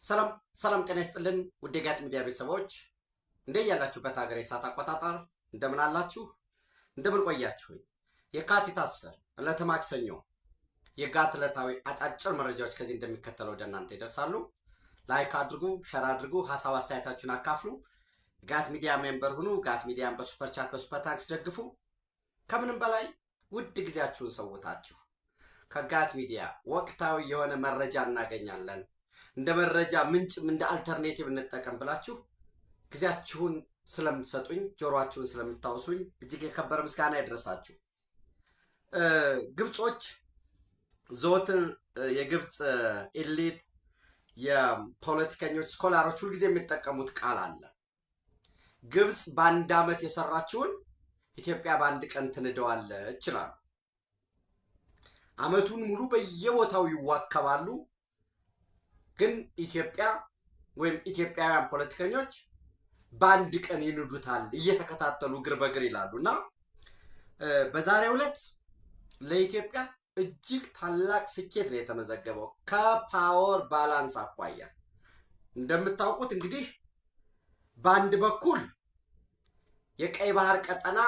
ሰላም ሰላም ጤና ይስጥልን ውድ የጋት ሚዲያ ቤተሰቦች እንደያላችሁበት ሀገር የሰዓት አቆጣጠር እንደምን አላችሁ? እንደምን ቆያችሁ? የካቲት 10 ዕለተ ማክሰኞ የጋት ዕለታዊ አጫጭር መረጃዎች ከዚህ እንደሚከተለው ወደ እናንተ ይደርሳሉ። ላይክ አድርጉ፣ ሸር አድርጉ፣ ሀሳብ አስተያየታችሁን አካፍሉ። ጋት ሚዲያ ሜምበር ሁኑ። ጋት ሚዲያን በሱፐር ቻት በሱፐር ታንክስ ደግፉ። ከምንም በላይ ውድ ጊዜያችሁን ሰውታችሁ ከጋት ሚዲያ ወቅታዊ የሆነ መረጃ እናገኛለን፣ እንደ መረጃ ምንጭም እንደ አልተርኔቲቭ እንጠቀም ብላችሁ ጊዜያችሁን ስለምትሰጡኝ ጆሮአችሁን ስለምታውሱኝ እጅግ የከበረ ምስጋና ይድረሳችሁ። ግብጾች ዘወትር የግብጽ ኤሊት የፖለቲከኞች ስኮላሮች ሁልጊዜ የሚጠቀሙት ቃል አለ። ግብጽ በአንድ ዓመት የሰራችውን ኢትዮጵያ በአንድ ቀን ትንደዋለች ይላሉ። ዓመቱን ሙሉ በየቦታው ይዋከባሉ። ግን ኢትዮጵያ ወይም ኢትዮጵያውያን ፖለቲከኞች በአንድ ቀን ይንዱታል እየተከታተሉ እግር በእግር ይላሉና በዛሬው ዕለት ለኢትዮጵያ እጅግ ታላቅ ስኬት ነው የተመዘገበው ከፓወር ባላንስ አኳያ። እንደምታውቁት እንግዲህ በአንድ በኩል የቀይ ባህር ቀጠና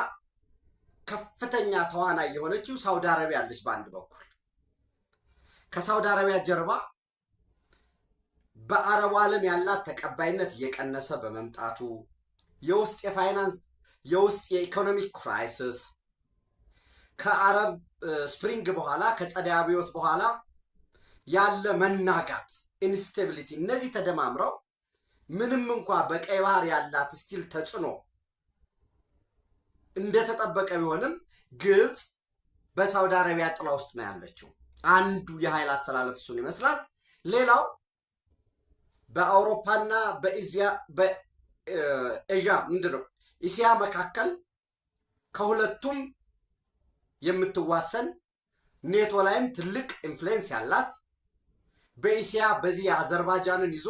ከፍተኛ ተዋናይ የሆነችው ሳውዲ አረቢያ አለች። በአንድ በኩል ከሳውዲ አረቢያ ጀርባ በአረቡ ዓለም ያላት ተቀባይነት እየቀነሰ በመምጣቱ የውስጥ የፋይናንስ የውስጥ የኢኮኖሚክ ክራይሲስ ከአረብ ስፕሪንግ በኋላ ከጸደይ አብዮት በኋላ ያለ መናጋት ኢንስቴቢሊቲ፣ እነዚህ ተደማምረው ምንም እንኳ በቀይ ባህር ያላት ስቲል ተጽዕኖ እንደተጠበቀ ቢሆንም ግብጽ በሳውዲ አረቢያ ጥላ ውስጥ ነው ያለችው። አንዱ የኃይል አስተላለፍ እሱን ይመስላል። ሌላው በአውሮፓና በኤዥያ ምንድነው እስያ መካከል ከሁለቱም የምትዋሰን ኔቶ ላይም ትልቅ ኢንፍሉዌንስ ያላት በእስያ በዚህ አዘርባይጃንን ይዞ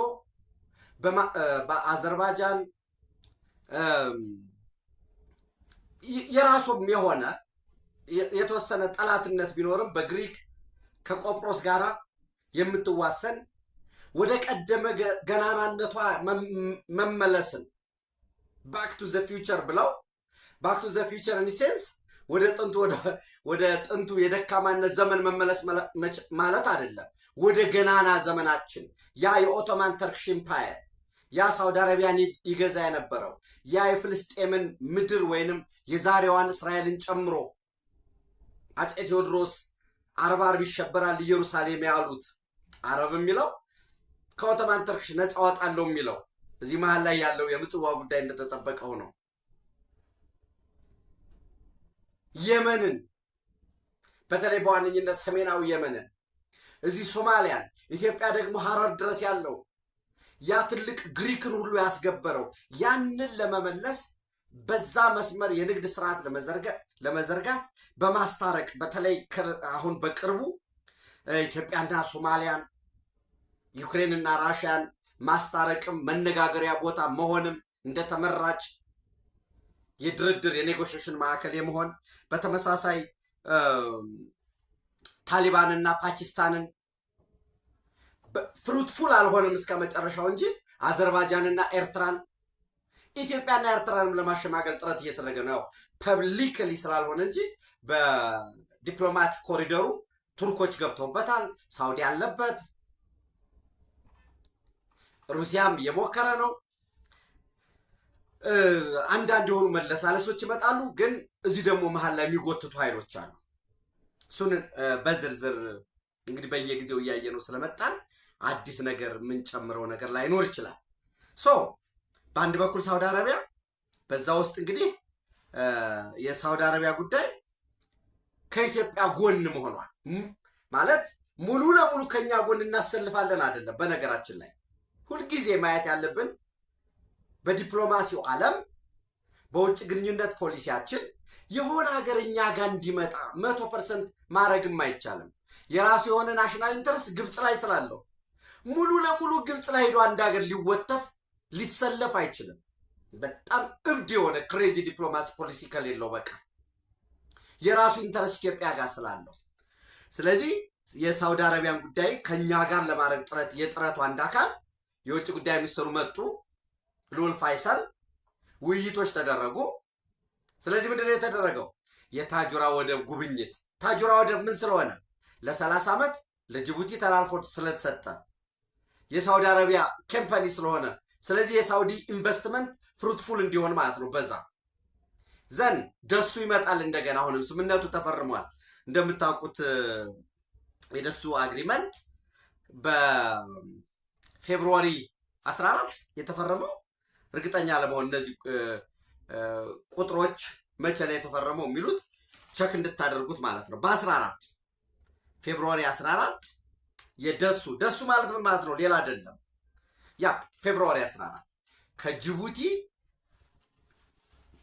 በአዘርባይጃን የራሱም የሆነ የተወሰነ ጠላትነት ቢኖርም በግሪክ ከቆጵሮስ ጋር የምትዋሰን ወደ ቀደመ ገናናነቷ መመለስን ባክ ቱ ዘ ፊውቸር ብለው ባክ ቱ ዘ ፊውቸር ኢን ሴንስ ወደ ጥንቱ የደካማነት ዘመን መመለስ ማለት አይደለም። ወደ ገናና ዘመናችን ያ የኦቶማን ተርክሽ ኢምፓየር ያ ሳውዲ አረቢያን ይገዛ የነበረው ያ የፍልስጤምን ምድር ወይንም የዛሬዋን እስራኤልን ጨምሮ አጤ ቴዎድሮስ አርብ ይሸበራል ኢየሩሳሌም ያሉት አረብ የሚለው ከኦቶማን ተርክሽ ነፃ ወጣለው የሚለው እዚህ መሃል ላይ ያለው የምጽዋ ጉዳይ እንደተጠበቀው ነው። የመንን በተለይ በዋነኝነት ሰሜናዊ የመንን እዚህ ሶማሊያን ኢትዮጵያ ደግሞ ሐረር ድረስ ያለው ያ ትልቅ ግሪክን ሁሉ ያስገበረው ያንን ለመመለስ በዛ መስመር የንግድ ስርዓት ለመዘርጋት በማስታረቅ በተለይ አሁን በቅርቡ ኢትዮጵያና ሶማሊያን ዩክሬንና ራሽያን ማስታረቅም መነጋገሪያ ቦታ መሆንም እንደተመራጭ የድርድር የኔጎሽዬሽን ማዕከል የመሆን በተመሳሳይ ታሊባንና ፓኪስታንን ፍሩትፉል አልሆነም እስከ መጨረሻው እንጂ አዘርባይጃንና ኤርትራን ኢትዮጵያና ኤርትራንም ለማሸማገል ጥረት እየተደረገ ነው። ፐብሊክሊ ስላልሆነ እንጂ በዲፕሎማቲክ ኮሪደሩ ቱርኮች ገብተውበታል። ሳውዲ አለበት፣ ሩሲያም እየሞከረ ነው። አንዳንድ የሆኑ መለሳለሶች ይመጣሉ። ግን እዚህ ደግሞ መሀል ላይ የሚጎትቱ ኃይሎች አሉ። እሱን በዝርዝር እንግዲህ በየጊዜው እያየነው ስለመጣን አዲስ ነገር የምንጨምረው ነገር ላይኖር ይችላል። በአንድ በኩል ሳውዲ አረቢያ፣ በዛ ውስጥ እንግዲህ የሳውዲ አረቢያ ጉዳይ ከኢትዮጵያ ጎን መሆኗል ማለት ሙሉ ለሙሉ ከኛ ጎን እናሰልፋለን አይደለም። በነገራችን ላይ ሁልጊዜ ማየት ያለብን በዲፕሎማሲው ዓለም በውጭ ግንኙነት ፖሊሲያችን የሆነ ሀገር እኛ ጋር እንዲመጣ 100% ማድረግም አይቻልም። የራሱ የሆነ ናሽናል ኢንተረስት ግብጽ ላይ ስላለው ሙሉ ለሙሉ ግብጽ ላይ ሄዶ አንድ ሀገር ሊወተፍ ሊሰለፍ አይችልም። በጣም እብድ የሆነ ክሬዚ ዲፕሎማሲ ፖሊሲ ከሌለው በቃ የራሱ ኢንተረስት ኢትዮጵያ ጋር ስላለው፣ ስለዚህ የሳውዲ አረቢያን ጉዳይ ከኛ ጋር ለማድረግ የጥረቱ አንድ አካል የውጭ ጉዳይ ሚኒስትሩ መጡ፣ ልዑል ፋይሳል ውይይቶች ተደረጉ። ስለዚህ ምንድነው የተደረገው? የታጁራ ወደብ ጉብኝት። ታጁራ ወደብ ምን ስለሆነ ለ30 ዓመት ለጅቡቲ ተላልፎ ስለተሰጠ የሳውዲ አረቢያ ካምፓኒ ስለሆነ፣ ስለዚህ የሳውዲ ኢንቨስትመንት ፍሩትፉል እንዲሆን ማለት ነው። በዛ ዘን ደሱ ይመጣል እንደገና። አሁንም ስምነቱ ተፈርሟል። እንደምታውቁት የደሱ አግሪመንት በፌብሩዋሪ 14 የተፈረመው እርግጠኛ ለመሆን እነዚህ ቁጥሮች መቼ ነው የተፈረመው የሚሉት ቸክ እንድታደርጉት ማለት ነው። በ14 ፌብሩዋሪ 14 ደሱ ማለት ምን ማለት ነው? ሌላ አይደለም። ያ ፌብሩዋሪ 14 ከጅቡቲ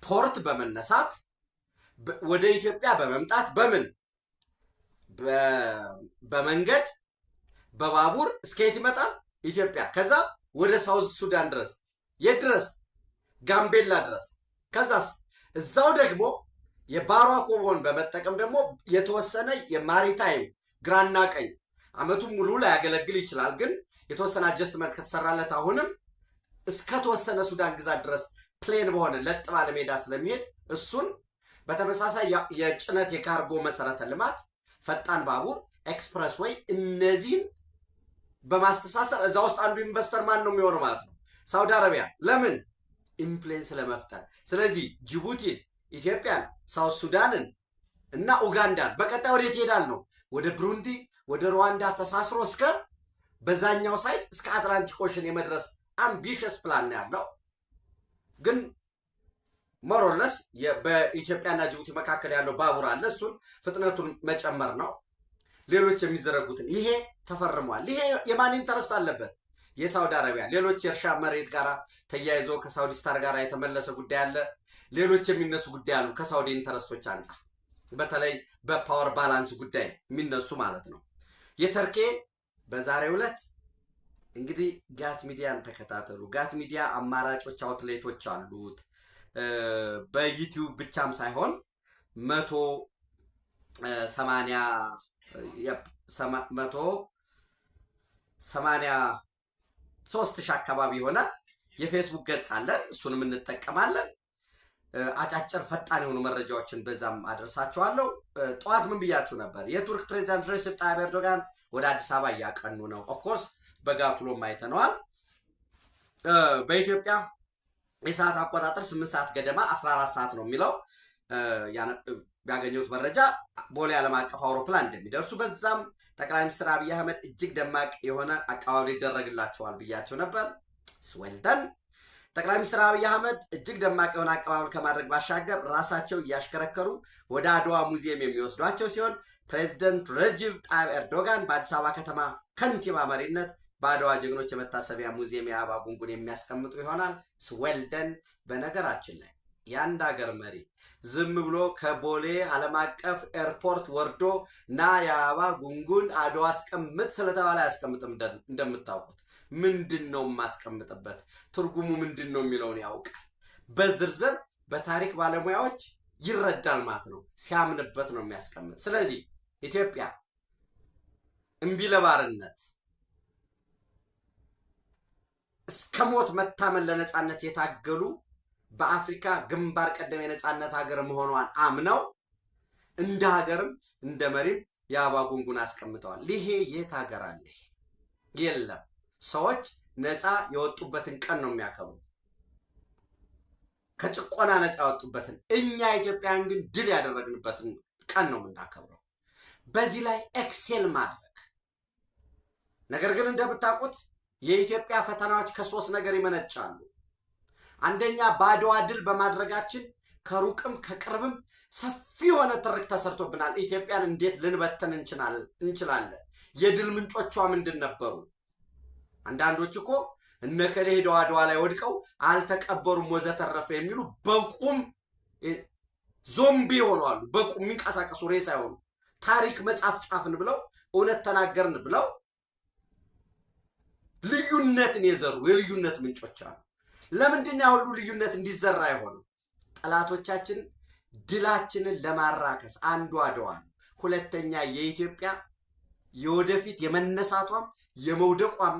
ፖርት በመነሳት ወደ ኢትዮጵያ በመምጣት በመንገድ በባቡር እስከ የት ይመጣል? ኢትዮጵያ። ከዛ ወደ ሳውዝ ሱዳን ድረስ፣ የት ድረስ? ጋምቤላ ድረስ። ከዛስ እዛው ደግሞ የባሯኮቦን በመጠቀም ደግሞ የተወሰነ የማሪታይም ግራና ቀኝ አመቱን ሙሉ ላይ ያገለግል ይችላል። ግን የተወሰነ አጀስትመንት ከተሰራለት አሁንም እስከ ተወሰነ ሱዳን ግዛት ድረስ ፕሌን በሆነ ለጥ ባለ ሜዳ ስለሚሄድ እሱን በተመሳሳይ የጭነት የካርጎ መሰረተ ልማት፣ ፈጣን ባቡር፣ ኤክስፕረስ ወይ እነዚህን በማስተሳሰር እዛ ውስጥ አንዱ ኢንቨስተር ማን ነው የሚሆነው ማለት ነው? ሳውዲ አረቢያ። ለምን? ኢንፍሉዌንስ ለመፍጠር። ስለዚህ ጅቡቲን፣ ኢትዮጵያን፣ ሳውት ሱዳንን እና ኡጋንዳን በቀጣይ ወዴት ይሄዳል ነው? ወደ ብሩንዲ፣ ወደ ሩዋንዳ ተሳስሮ እስከ በዛኛው ሳይድ እስከ አትላንቲክ ኦሽን የመድረስ አምቢሽስ ፕላን ያለው ግን ሞሮለስ በኢትዮጵያና ጅቡቲ መካከል ያለው ባቡር አለ። እሱን ፍጥነቱን መጨመር ነው። ሌሎች የሚዘረጉትን ይሄ ተፈርሟል። ይሄ የማን ኢንተረስት አለበት? የሳውዲ አረቢያ። ሌሎች የእርሻ መሬት ጋር ተያይዞ ከሳውዲ ስታር ጋር የተመለሰ ጉዳይ አለ። ሌሎች የሚነሱ ጉዳይ አሉ ከሳውዲ ኢንተረስቶች አንጻር፣ በተለይ በፓወር ባላንስ ጉዳይ የሚነሱ ማለት ነው። የተርኬ በዛሬው ዕለት እንግዲህ ጋት ሚዲያን ተከታተሉ። ጋት ሚዲያ አማራጮች አውትሌቶች አሉት። በዩቲዩብ ብቻም ሳይሆን 183,000 አካባቢ የሆነ የፌስቡክ ገጽ አለን። እሱንም እንጠቀማለን። አጫጭር ፈጣን የሆኑ መረጃዎችን በዛም አደርሳችኋለሁ። ጠዋት ምን ብያችሁ ነበር? የቱርክ ፕሬዚዳንት ሬሲፕ ጣይብ ኤርዶጋን ወደ አዲስ አበባ እያቀኑ ነው። ኦፍኮርስ በጋቱሎም አይተነዋል። በኢትዮጵያ የሰዓት አቆጣጠር 8 ሰዓት ገደማ 14 ሰዓት ነው የሚለው ያገኘሁት መረጃ ቦሌ ዓለም አቀፍ አውሮፕላን እንደሚደርሱ፣ በዛም ጠቅላይ ሚኒስትር አብይ አህመድ እጅግ ደማቅ የሆነ አቀባበል ይደረግላቸዋል ብያቸው ነበር። ስዌልደን ጠቅላይ ሚኒስትር አብይ አህመድ እጅግ ደማቅ የሆነ አቀባበል ከማድረግ ባሻገር ራሳቸው እያሽከረከሩ ወደ አድዋ ሙዚየም የሚወስዷቸው ሲሆን ፕሬዚደንት ረጅብ ጣይብ ኤርዶጋን በአዲስ አበባ ከተማ ከንቲባ መሪነት በአድዋ ጀግኖች የመታሰቢያ ሙዚየም የአበባ ጉንጉን የሚያስቀምጡ ይሆናል። ስዌልደን በነገራችን ላይ የአንድ ሀገር መሪ ዝም ብሎ ከቦሌ ዓለም አቀፍ ኤርፖርት ወርዶ ና የአበባ ጉንጉን አድዋ አስቀምጥ ስለተባለ አያስቀምጥም። እንደምታውቁት ምንድን ነው የማስቀምጥበት ትርጉሙ ምንድን ነው የሚለውን ያውቃል። በዝርዝር በታሪክ ባለሙያዎች ይረዳል ማለት ነው። ሲያምንበት ነው የሚያስቀምጥ። ስለዚህ ኢትዮጵያ እምቢ ለባርነት እስከ ሞት መታመን ለነጻነት የታገሉ በአፍሪካ ግንባር ቀደም የነጻነት ሀገር መሆኗን አምነው እንደ ሀገርም እንደ መሪም የአበባ ጉንጉን አስቀምጠዋል። ይሄ የት ሀገር አለ? የለም። ሰዎች ነፃ የወጡበትን ቀን ነው የሚያከብሩ፣ ከጭቆና ነፃ የወጡበትን። እኛ ኢትዮጵያውያን ግን ድል ያደረግንበትን ቀን ነው የምናከብረው። በዚህ ላይ ኤክሴል ማድረግ። ነገር ግን እንደምታውቁት የኢትዮጵያ ፈተናዎች ከሶስት ነገር ይመነጫሉ። አንደኛ በአድዋ ድል በማድረጋችን ከሩቅም ከቅርብም ሰፊ የሆነ ትርክ ተሰርቶብናል። ኢትዮጵያን እንዴት ልንበተን እንችላለን? የድል ምንጮቿ ምንድን ነበሩ? አንዳንዶች እኮ እነከሌ ሄደው አድዋ ላይ ወድቀው አልተቀበሩም ወዘተረፈ የሚሉ በቁም ዞምቢ ሆነዋል። በቁም የሚንቀሳቀሱ ሬሳ ይሆኑ ታሪክ መጻፍ ጻፍን ብለው እውነት ተናገርን ብለው ልዩነትን የዘሩ የልዩነት ምንጮች አሉ። ለምንድን ነው ሁሉ ልዩነት እንዲዘራ የሆነው? ጠላቶቻችን ድላችንን ለማራከስ አንዱ አድዋ ነው። ሁለተኛ የኢትዮጵያ የወደፊት የመነሳቷም የመውደቋም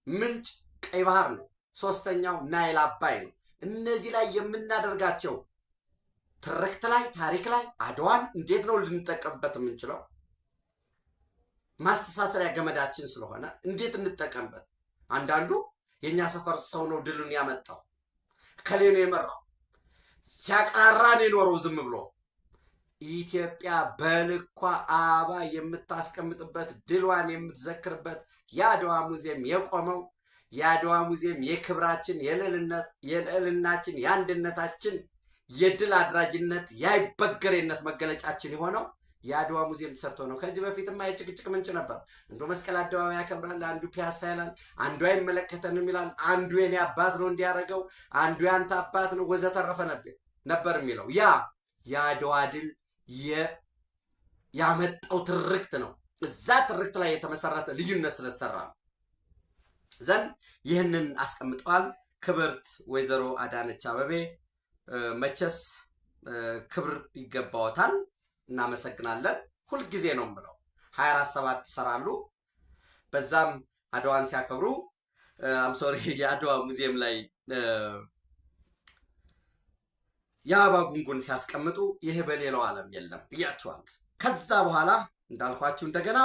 ምንጭ ቀይ ባህር ነው። ሶስተኛው ናይል አባይ ነው። እነዚህ ላይ የምናደርጋቸው ትርክት ላይ ታሪክ ላይ አድዋን እንዴት ነው ልንጠቀምበት የምንችለው? ማስተሳሰሪያ ገመዳችን ስለሆነ እንዴት እንጠቀምበት? አንዳንዱ የኛ ሰፈር ሰው ነው ድሉን ያመጣው ከሌ ነው የመራው ሲያቀራራን የኖረው ዝም ብሎ። ኢትዮጵያ በልኳ አበባ የምታስቀምጥበት ድሏን የምትዘክርበት የአድዋ ሙዚየም የቆመው የአድዋ ሙዚየም የክብራችን የልዕልናችን የአንድነታችን የድል አድራጅነት የአይበገሬነት መገለጫችን የሆነው የአድዋ ሙዚየም ተሰርቶ ነው። ከዚህ በፊትማ የጭቅጭቅ ምንጭ ነበር። አንዱ መስቀል አደባባይ ያከብራል፣ አንዱ ፒያሳ ይላል፣ አንዱ አይመለከተንም ይላል፣ አንዱ የኔ አባት ነው እንዲያደርገው፣ አንዱ ያንተ አባት ነው ወዘተረፈ ነበር የሚለው። ያ የአድዋ ድል ያመጣው ትርክት ነው። እዛ ትርክት ላይ የተመሰረተ ልዩነት ስለተሰራ ነው ዘንድ ይህንን አስቀምጠዋል። ክብርት ወይዘሮ አዳነች አቤቤ መቼስ ክብር ይገባዎታል። እናመሰግናለን። ሁልጊዜ ነው የምለው 24/7 ይሰራሉ። በዛም አድዋን ሲያከብሩ የአድዋ ሙዚየም ላይ የአበባ ጉንጉን ሲያስቀምጡ ይሄ በሌላው ዓለም የለም ብያቸዋል። ከዛ በኋላ እንዳልኳችሁ እንደገና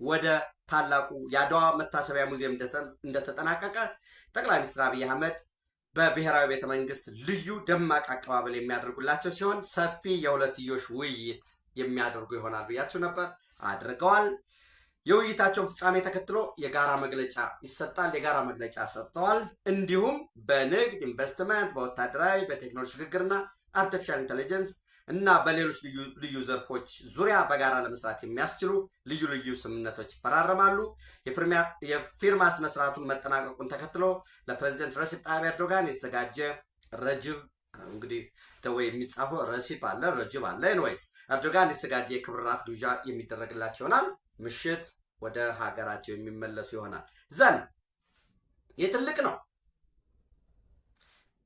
ወደ ታላቁ የአድዋ መታሰቢያ ሙዚየም እንደተጠናቀቀ ጠቅላይ ሚኒስትር አብይ አህመድ በብሔራዊ ቤተ መንግስት ልዩ ደማቅ አቀባበል የሚያደርጉላቸው ሲሆን ሰፊ የሁለትዮሽ ውይይት የሚያደርጉ ይሆናል ብያችሁ ነበር። አድርገዋል። የውይይታቸውን ፍጻሜ ተከትሎ የጋራ መግለጫ ይሰጣል። የጋራ መግለጫ ሰጥተዋል። እንዲሁም በንግድ ኢንቨስትመንት፣ በወታደራዊ በቴክኖሎጂ ሽግግርና አርቲፊሻል ኢንቴሊጀንስ እና በሌሎች ልዩ ዘርፎች ዙሪያ በጋራ ለመስራት የሚያስችሉ ልዩ ልዩ ስምምነቶች ይፈራረማሉ። የፊርማ ስነስርዓቱን መጠናቀቁን ተከትሎ ለፕሬዚደንት ረሲፕ ጣይብ ኤርዶጋን የተዘጋጀ ረጅብ እንግዲህ ተወይ የሚጻፈው ረሲፕ አለ ረጅብ አለ ኤንዌይስ ኤርዶጋን የተዘጋጀ የክብር ራት ግብዣ የሚደረግላቸው ይሆናል። ምሽት ወደ ሀገራቸው የሚመለሱ ይሆናል። ዘንድ የትልቅ ነው።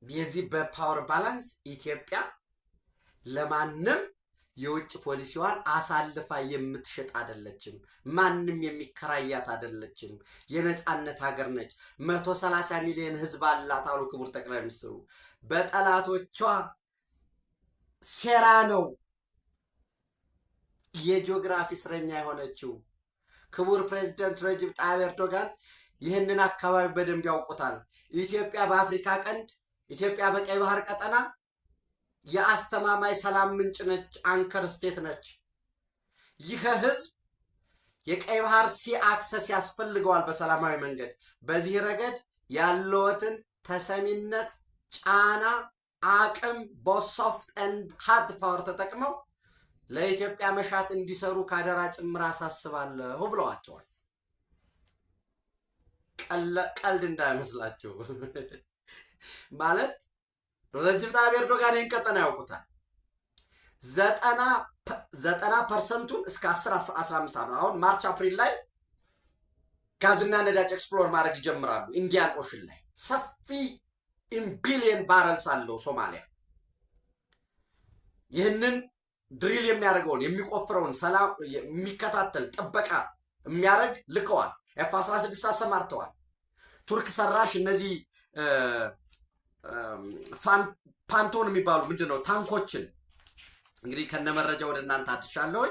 የዚህ በፓወር ባላንስ ኢትዮጵያ ለማንም የውጭ ፖሊሲዋን አሳልፋ የምትሸጥ አይደለችም። ማንም የሚከራያት አይደለችም። የነጻነት ሀገር ነች። 130 ሚሊዮን ህዝብ አላት አሉ ክቡር ጠቅላይ ሚኒስትሩ። በጠላቶቿ ሴራ ነው የጂኦግራፊ እስረኛ የሆነችው። ክቡር ፕሬዚደንት ረጂብ ጣይብ ኤርዶጋን ይህንን አካባቢ በደንብ ያውቁታል። ኢትዮጵያ በአፍሪካ ቀንድ፣ ኢትዮጵያ በቀይ ባህር ቀጠና የአስተማማኝ ሰላም ምንጭ ነች። አንከር ስቴት ነች። ይህ ህዝብ የቀይ ባህር ሲ አክሰስ ያስፈልገዋል በሰላማዊ መንገድ። በዚህ ረገድ ያለዎትን ተሰሚነት፣ ጫና፣ አቅም በሶፍት ኤንድ ሃርድ ፓወር ተጠቅመው ለኢትዮጵያ መሻት እንዲሰሩ ካደራ ጭምር አሳስባለሁ ብለዋቸዋል። ቀልድ እንዳይመስላችሁ ማለት ረጂብ ጣይብ ኤርዶጋን ይህን ቀጠና ያውቁታል። 90% እስከ 10-15 ዓመት አሁን ማርች አፕሪል ላይ ጋዝና ነዳጅ ኤክስፕሎር ማድረግ ይጀምራሉ። ኢንዲያን ኦሽን ላይ ሰፊ ቢሊየን ባረልስ አለው ሶማሊያ። ይህንን ድሪል የሚያደርገውን የሚቆፍረውን ሰላም የሚከታተል ጥበቃ የሚያደርግ ልከዋል። F-16 አሰማርተዋል። ቱርክ ሰራሽ እነዚህ ፓንቶን የሚባሉ ምንድነው ታንኮችን እንግዲህ ከነመረጃ ወደ እናንተ አድርሻለሁ።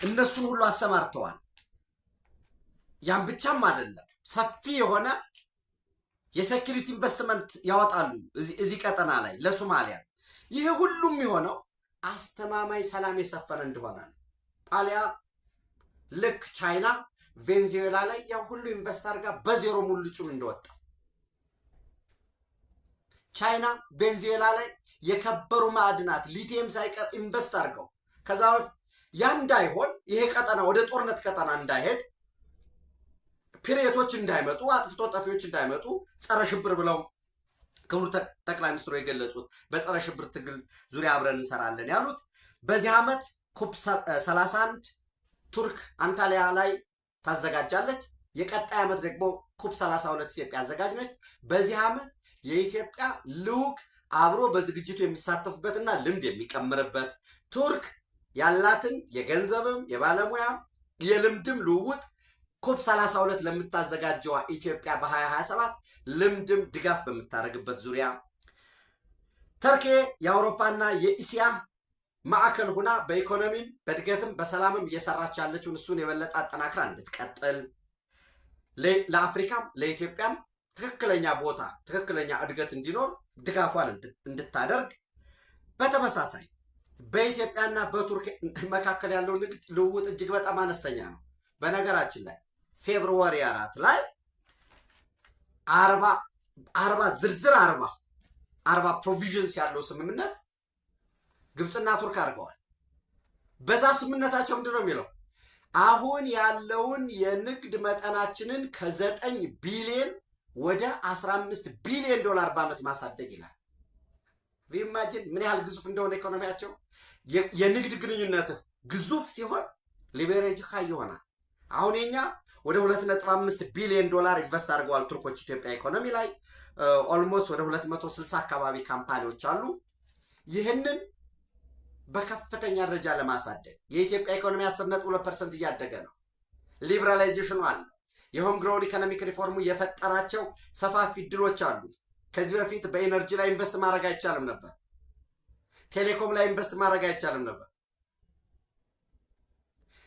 እነሱን ሁሉ አሰማርተዋል። ያን ብቻም አይደለም፣ ሰፊ የሆነ የሴኩሪቲ ኢንቨስትመንት ያወጣሉ እዚህ ቀጠና ላይ ለሶማሊያ። ይሄ ሁሉም የሆነው አስተማማኝ ሰላም የሰፈነ እንደሆነ ነው። ጣሊያ ልክ ቻይና ቬንዙዌላ ላይ ያ ሁሉ ኢንቨስት አድርጋ በዜሮ ሙልጩን እንደወጣ ቻይና ቬንዙዌላ ላይ የከበሩ ማዕድናት ሊቲየም ሳይቀር ኢንቨስት አድርገው ከዛ ያ እንዳይሆን ይሄ ቀጠና ወደ ጦርነት ቀጠና እንዳይሄድ ፒሪየቶች እንዳይመጡ አጥፍቶ ጠፊዎች እንዳይመጡ ጸረ ሽብር ብለው ክቡር ጠቅላይ ሚኒስትሩ የገለጹት በጸረ ሽብር ትግል ዙሪያ አብረን እንሰራለን ያሉት። በዚህ ዓመት ኩፕ 31 ቱርክ አንታሊያ ላይ ታዘጋጃለች። የቀጣይ ዓመት ደግሞ ኩፕ 32 ኢትዮጵያ አዘጋጅ ነች። በዚህ ዓመት የኢትዮጵያ ልዑክ አብሮ በዝግጅቱ የሚሳተፉበትና ልምድ የሚቀምርበት ቱርክ ያላትን የገንዘብም የባለሙያም የልምድም ልውውጥ ኮፕ 32 ለምታዘጋጀዋ ኢትዮጵያ በ2027 ልምድም ድጋፍ በምታደርግበት ዙሪያ ተርኬ የአውሮፓና የኢሲያ ማዕከል ሆና በኢኮኖሚም በእድገትም በሰላምም እየሰራች ያለችውን እሱን የበለጠ አጠናክራ እንድትቀጥል ለአፍሪካም ለኢትዮጵያም ትክክለኛ ቦታ ትክክለኛ እድገት እንዲኖር ድጋፏን እንድታደርግ በተመሳሳይ በኢትዮጵያና በቱርክ መካከል ያለው ንግድ ልውውጥ እጅግ በጣም አነስተኛ ነው። በነገራችን ላይ ፌብሩዋሪ 4 ላይ 40 ፕሮቪዥንስ ያለው ስምምነት ግብፅና ቱርክ አድርገዋል። በዛ ስምምነታቸው ምንድን ነው የሚለው? አሁን ያለውን የንግድ መጠናችንን ከ9 ቢሊዮን ወደ 15 ቢሊዮን ዶላር በዓመት ማሳደግ ይላል። ኢማጂን ምን ያህል ግዙፍ እንደሆነ ኢኮኖሚያቸው። የንግድ ግንኙነትህ ግዙፍ ሲሆን ሊቨሬጅ ሃይ ይሆናል። አሁን የኛ ወደ 2.5 ቢሊዮን ዶላር ኢንቨስት አድርገዋል ቱርኮች ኢትዮጵያ ኢኮኖሚ ላይ። ኦልሞስት ወደ 260 አካባቢ ካምፓኒዎች አሉ። ይህንን በከፍተኛ ደረጃ ለማሳደግ የኢትዮጵያ ኢኮኖሚ 10.2% እያደገ ነው። ሊበራላይዜሽኑ አለ። የሆም ግሮውን ኢኮኖሚክ ሪፎርሙ የፈጠራቸው ሰፋፊ እድሎች አሉ። ከዚህ በፊት በኢነርጂ ላይ ኢንቨስት ማድረግ አይቻልም ነበር። ቴሌኮም ላይ ኢንቨስት ማድረግ አይቻልም ነበር።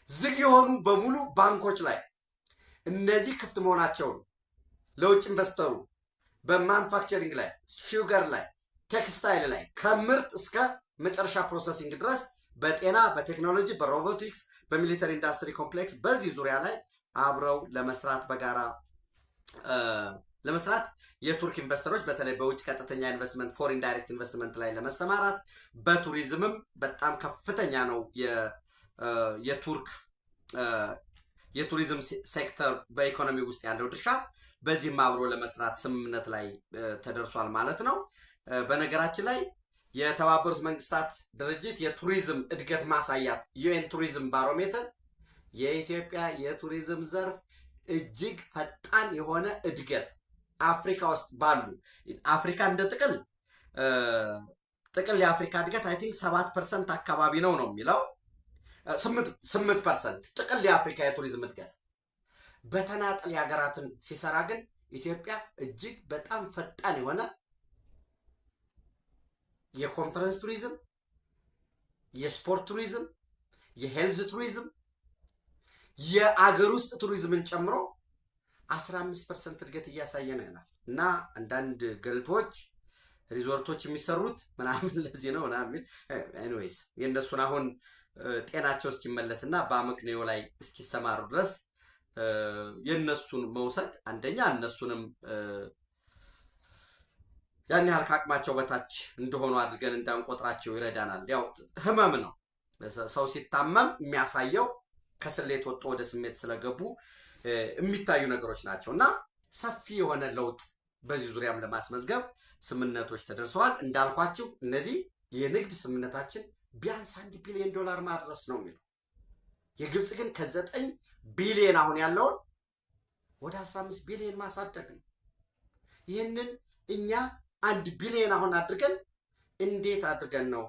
ዝግ የሆኑ በሙሉ ባንኮች ላይ እነዚህ ክፍት መሆናቸው ለውጭ ኢንቨስተሩ በማኑፋክቸሪንግ ላይ፣ ሹገር ላይ፣ ቴክስታይል ላይ ከምርት እስከ መጨረሻ ፕሮሰሲንግ ድረስ በጤና፣ በቴክኖሎጂ፣ በሮቦቲክስ፣ በሚሊተሪ ኢንዱስትሪ ኮምፕሌክስ በዚህ ዙሪያ ላይ አብረው ለመስራት በጋራ ለመስራት የቱርክ ኢንቨስተሮች በተለይ በውጭ ቀጥተኛ ኢንቨስትመንት ፎሪን ዳይሬክት ኢንቨስትመንት ላይ ለመሰማራት በቱሪዝምም በጣም ከፍተኛ ነው የቱርክ የቱሪዝም ሴክተር በኢኮኖሚ ውስጥ ያለው ድርሻ። በዚህም አብሮ ለመስራት ስምምነት ላይ ተደርሷል ማለት ነው። በነገራችን ላይ የተባበሩት መንግስታት ድርጅት የቱሪዝም እድገት ማሳያ ዩኤን ቱሪዝም ባሮሜትር የኢትዮጵያ የቱሪዝም ዘርፍ እጅግ ፈጣን የሆነ እድገት አፍሪካ ውስጥ ባሉ አፍሪካ እንደ ጥቅል የአፍሪካ እድገት አይ ቲንክ 7% አካባቢ ነው የሚለው 8% ጥቅል የአፍሪካ የቱሪዝም እድገት። በተናጠል የሀገራትን ሲሰራ ግን ኢትዮጵያ እጅግ በጣም ፈጣን የሆነ የኮንፈረንስ ቱሪዝም፣ የስፖርት ቱሪዝም፣ የሄልዝ ቱሪዝም፣ የአገር ውስጥ ቱሪዝምን ጨምሮ 15% እድገት እያሳየ ነው ያለው እና አንዳንድ ገልቶች ሪዞርቶች የሚሰሩት ምናምን ለዚህ ነው ምናምን ኤኒዌይስ የእነሱን አሁን ጤናቸው እስኪመለስና በአመክንዮ ላይ እስኪሰማሩ ድረስ የእነሱን መውሰድ አንደኛ እነሱንም ያን ያህል ከአቅማቸው በታች እንደሆኑ አድርገን እንዳንቆጥራቸው ይረዳናል። ያው ህመም ነው። ሰው ሲታመም የሚያሳየው ከስሌት ወጥቶ ወደ ስሜት ስለገቡ የሚታዩ ነገሮች ናቸው እና ሰፊ የሆነ ለውጥ በዚህ ዙሪያም ለማስመዝገብ ስምምነቶች ተደርሰዋል። እንዳልኳችሁ እነዚህ የንግድ ስምምነታችን ቢያንስ 1 ቢሊዮን ዶላር ማድረስ ነው የሚለው። የግብፅ ግን ከ9 ቢሊዮን አሁን ያለውን ወደ 15 ቢሊዮን ማሳደግ ነው። ይህንን እኛ 1 ቢሊዮን አሁን አድርገን እንዴት አድርገን ነው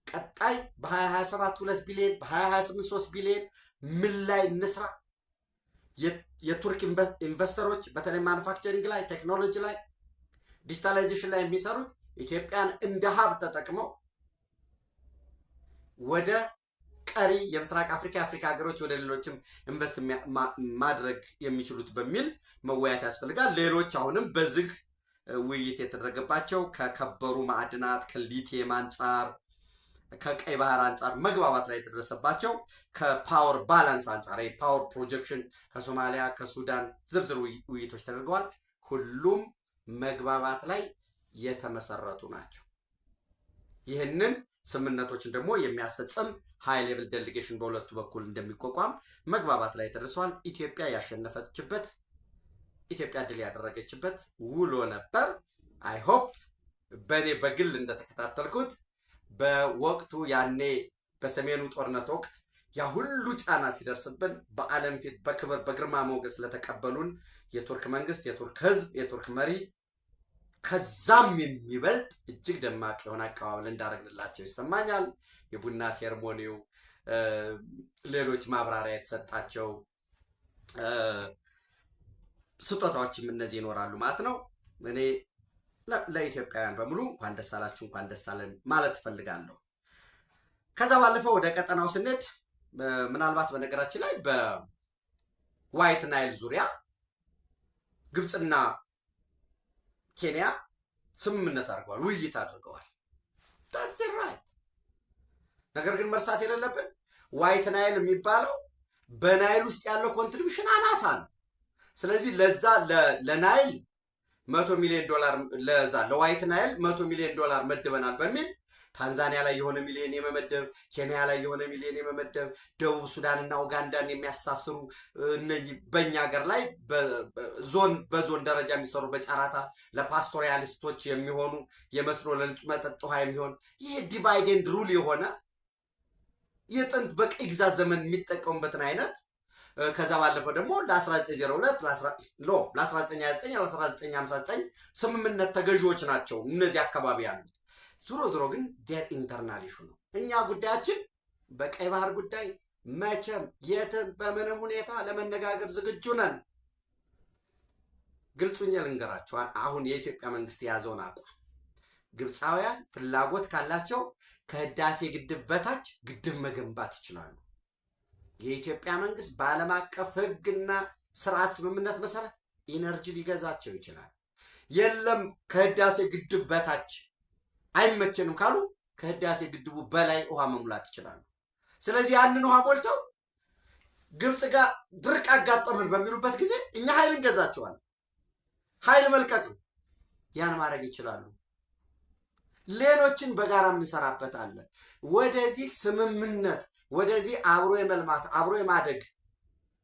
ቀጣይ በ2027 2 ቢሊዮን በ2028 3 ቢሊዮን ምን ላይ እንስራ? የቱርክ ኢንቨስተሮች በተለይ ማኑፋክቸሪንግ ላይ፣ ቴክኖሎጂ ላይ፣ ዲጂታላይዜሽን ላይ የሚሰሩት ኢትዮጵያን እንደ ሀብ ተጠቅመው ወደ ቀሪ የምስራቅ አፍሪካ ሀገሮች ወደ ሌሎችም ኢንቨስት ማድረግ የሚችሉት በሚል መወያየት ያስፈልጋል። ሌሎች አሁንም በዝግ ውይይት የተደረገባቸው ከከበሩ ማዕድናት ከሊቲየም አንጻር ከቀይ ባህር አንጻር መግባባት ላይ የተደረሰባቸው ከፓወር ባላንስ አንጻር ፓወር ፕሮጀክሽን ከሶማሊያ ከሱዳን ዝርዝር ውይይቶች ተደርገዋል። ሁሉም መግባባት ላይ የተመሰረቱ ናቸው። ይህንን ስምምነቶችን ደግሞ የሚያስፈጽም ሃይ ሌቭል ዴሊጌሽን በሁለቱ በኩል እንደሚቋቋም መግባባት ላይ ተደርሷል። ኢትዮጵያ ያሸነፈችበት ኢትዮጵያ ድል ያደረገችበት ውሎ ነበር። አይ ሆፕ በእኔ በግል እንደተከታተልኩት በወቅቱ ያኔ በሰሜኑ ጦርነት ወቅት ያ ሁሉ ጫና ሲደርስብን በዓለም ፊት በክብር በግርማ ሞገስ ለተቀበሉን የቱርክ መንግስት፣ የቱርክ ህዝብ፣ የቱርክ መሪ ከዛም የሚበልጥ እጅግ ደማቅ የሆነ አቀባበል እንዳደረግንላቸው ይሰማኛል። የቡና ሴርሞኒው፣ ሌሎች ማብራሪያ የተሰጣቸው ስጦታዎችም እነዚህ ይኖራሉ ማለት ነው። እኔ ለኢትዮጵያውያን በሙሉ እንኳን ደስ አላችሁ እንኳን ደስ አለን ማለት እፈልጋለሁ። ከዛ ባለፈው ወደ ቀጠናው ስንሄድ ምናልባት በነገራችን ላይ በዋይት ናይል ዙሪያ ግብፅና ኬንያ ስምምነት አድርገዋል፣ ውይይት አድርገዋል። ታትስ ራይት። ነገር ግን መርሳት የሌለብን ዋይት ናይል የሚባለው በናይል ውስጥ ያለው ኮንትሪቢሽን አናሳ ነው። ስለዚህ ለዛ ለናይል $100 ሚሊዮን ለዛ ለዋይት ናይል $100 ሚሊዮን መድበናል በሚል ታንዛኒያ ላይ የሆነ ሚሊዮን የመመደብ፣ ኬንያ ላይ የሆነ ሚሊዮን የመመደብ፣ ደቡብ ሱዳንና ኡጋንዳን የሚያሳስሩ እነዚህ በእኛ ሀገር ላይ በዞን ደረጃ የሚሰሩ በጨራታ ለፓስቶሪያሊስቶች የሚሆኑ የመስኖ ለንጹህ መጠጥ ውሃ የሚሆን ይህ ዲቫይድ ኤንድ ሩል የሆነ የጥንት በቀይ ግዛት ዘመን የሚጠቀሙበትን አይነት ከዛ ባለፈው ደግሞ ለ1902 ለ1929 ለ1959 ስምምነት ተገዢዎች ናቸው እነዚህ አካባቢ ያሉት። ዞሮ ግን ዴር ኢንተርናል ኢሹ ነው። እኛ ጉዳያችን በቀይ ባህር ጉዳይ መቼም የትም በምንም ሁኔታ ለመነጋገር ዝግጁ ነን። ግልጹኛ ልንገራቸው፣ አሁን የኢትዮጵያ መንግስት የያዘውን አቋም ግብፃውያን ፍላጎት ካላቸው ከህዳሴ ግድብ በታች ግድብ መገንባት ይችላሉ። የኢትዮጵያ መንግስት በዓለም አቀፍ ህግና ስርዓት ስምምነት መሰረት ኢነርጂ ሊገዛቸው ይችላል። የለም ከህዳሴ ግድብ በታች አይመቸንም ካሉ ከህዳሴ ግድቡ በላይ ውሃ መሙላት ይችላሉ። ስለዚህ ያንን ውሃ ሞልተው ግብፅ ጋር ድርቅ አጋጠመን በሚሉበት ጊዜ እኛ ኃይል እንገዛቸዋለን። ኃይል መልቀቅ ነው። ያን ማድረግ ይችላሉ። ሌሎችን በጋራ የምንሰራበት አለ። ወደዚህ ስምምነት ወደዚህ አብሮ የመልማት አብሮ የማደግ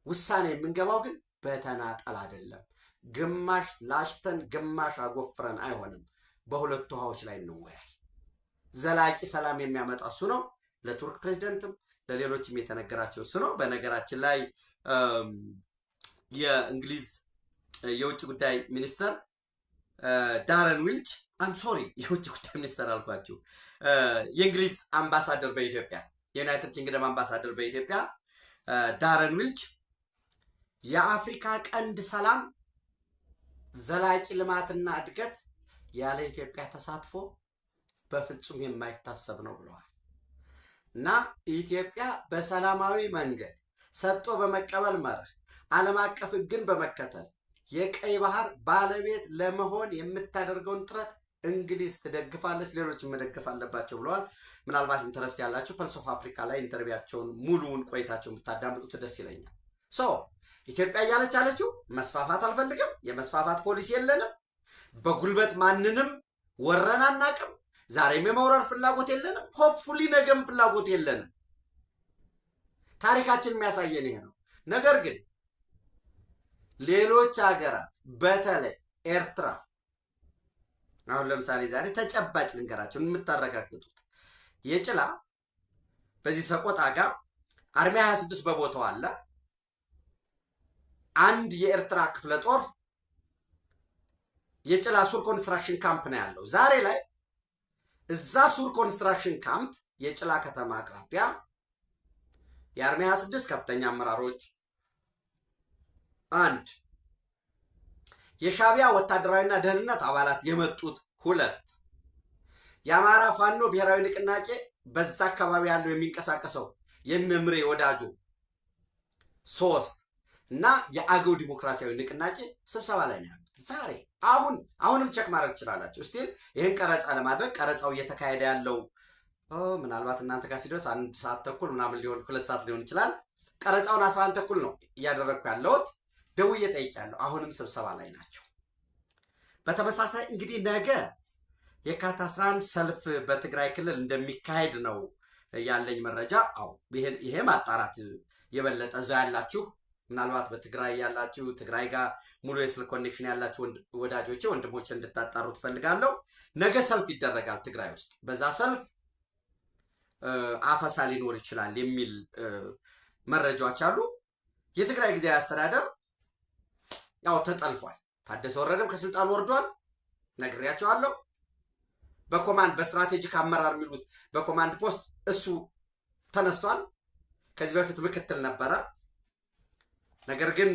ውሳኔ የምንገባው ግን በተናጠል አይደለም። ግማሽ ላሽተን ግማሽ አጎፍረን አይሆንም። በሁለቱ ውሃዎች ላይ እንወያይ። ዘላቂ ሰላም የሚያመጣ እሱ ነው። ለቱርክ ፕሬዝደንትም ለሌሎችም የተነገራቸው እሱ ነው። በነገራችን ላይ የእንግሊዝ የውጭ ጉዳይ ሚኒስተር ዳረን ዊልች ሶሪ የውጭ ጉዳይ ሚኒስተር አልኳችሁ፣ የእንግሊዝ አምባሳደር በኢትዮጵያ የዩናይትድ ኪንግደም አምባሳደር በኢትዮጵያ ዳረን ዊልች የአፍሪካ ቀንድ ሰላም፣ ዘላቂ ልማትና እድገት ያለ ኢትዮጵያ ተሳትፎ በፍጹም የማይታሰብ ነው ብለዋል። እና ኢትዮጵያ በሰላማዊ መንገድ ሰጥቶ በመቀበል መርህ ዓለም አቀፍ ሕግን በመከተል የቀይ ባህር ባለቤት ለመሆን የምታደርገውን ጥረት እንግሊዝ ትደግፋለች፣ ሌሎችም መደገፍ አለባቸው ብለዋል። ምናልባት ኢንተረስት ያላችሁ ፐልስ ኦፍ አፍሪካ ላይ ኢንተርቪያቸውን ሙሉውን ቆይታቸውን ብታዳምጡት ደስ ይለኛል። ኢትዮጵያ እያለች አለችው መስፋፋት አልፈልግም፣ የመስፋፋት ፖሊሲ የለንም፣ በጉልበት ማንንም ወረን አናቅም፣ ዛሬም የመውረር ፍላጎት የለንም፣ ሆፕፉሊ ነገም ፍላጎት የለንም። ታሪካችን የሚያሳየን ይሄ ነው። ነገር ግን ሌሎች ሀገራት በተለይ ኤርትራ አሁን ለምሳሌ ዛሬ ተጨባጭ ልንገራቸው የምታረጋግጡት የጭላ በዚህ ሰቆጣ ጋር አርሚ 26 በቦታው አለ። አንድ የኤርትራ ክፍለ ጦር የጭላ ሱር ኮንስትራክሽን ካምፕ ነው ያለው። ዛሬ ላይ እዛ ሱር ኮንስትራክሽን ካምፕ የጭላ ከተማ አቅራቢያ የአርሚ 26 ከፍተኛ አመራሮች፣ አንድ የሻቢያ ወታደራዊና ደህንነት አባላት የመጡት፣ ሁለት የአማራ ፋኖ ብሔራዊ ንቅናቄ በዛ አካባቢ ያለው የሚንቀሳቀሰው የነምሬ ወዳጁ፣ ሶስት እና የአገው ዲሞክራሲያዊ ንቅናቄ ስብሰባ ላይ ነው ያሉት። ዛሬ አሁንም ቸክ ማድረግ ትችላላችሁ። ስቲል ይህን ቀረጻ ለማድረግ ቀረጻው እየተካሄደ ያለው ምናልባት እናንተ ጋር ሲደርስ 1 ሰዓት ተኩል ምናምን ሊሆን 2 ሰዓት ሊሆን ይችላል። ቀረጻውን 11 ተኩል ነው እያደረግኩ ያለሁት። ደውዬ ጠይቄያለሁ። አሁንም ስብሰባ ላይ ናቸው። በተመሳሳይ እንግዲህ ነገ የካቲት 11 ሰልፍ በትግራይ ክልል እንደሚካሄድ ነው ያለኝ መረጃ። ይሄ ማጣራት የበለጠ እዛ ያላችሁ ምናልባት በትግራይ ያላችሁ ትግራይ ጋር ሙሉ የስልክ ኮኔክሽን ያላችሁ ወዳጆቼ ወንድሞቼ እንድታጣሩ ትፈልጋለሁ። ነገ ሰልፍ ይደረጋል ትግራይ ውስጥ። በዛ ሰልፍ አፈሳ ሊኖር ይችላል የሚል መረጃዎች አሉ። የትግራይ ጊዜያዊ አስተዳደር ያው ተጠልፏል። ታደሰ ወረደም ከስልጣን ወርዷል፣ ነግሬያቸዋለሁ። በኮማንድ በስትራቴጂክ አመራር የሚሉት በኮማንድ ፖስት እሱ ተነስቷል። ከዚህ በፊት ምክትል ነበረ። ነገር ግን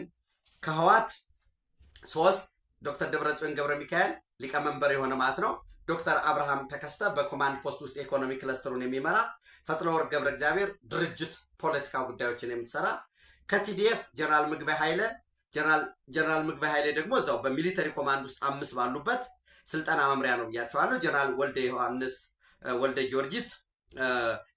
ከህዋት 3 ዶክተር ደብረጽዮን ገብረ ሚካኤል ሊቀመንበር የሆነ ማለት ነው። ዶክተር አብርሃም ተከስተ በኮማንድ ፖስት ውስጥ ኢኮኖሚ ክለስተሩን የሚመራ ፈትለወርቅ ገብረ እግዚአብሔር ድርጅት ፖለቲካ ጉዳዮችን የምትሰራ ከቲዲኤፍ ጀነራል ምግበይ ኃይለ ጀነራል ምግበይ ኃይለ ደግሞ እዛው በሚሊተሪ ኮማንድ ውስጥ 5 ባሉበት ስልጠና መምሪያ ነው ብያቸዋለሁ። ጀነራል ወልደ ዮሐንስ ወልደ ጊዮርጊስ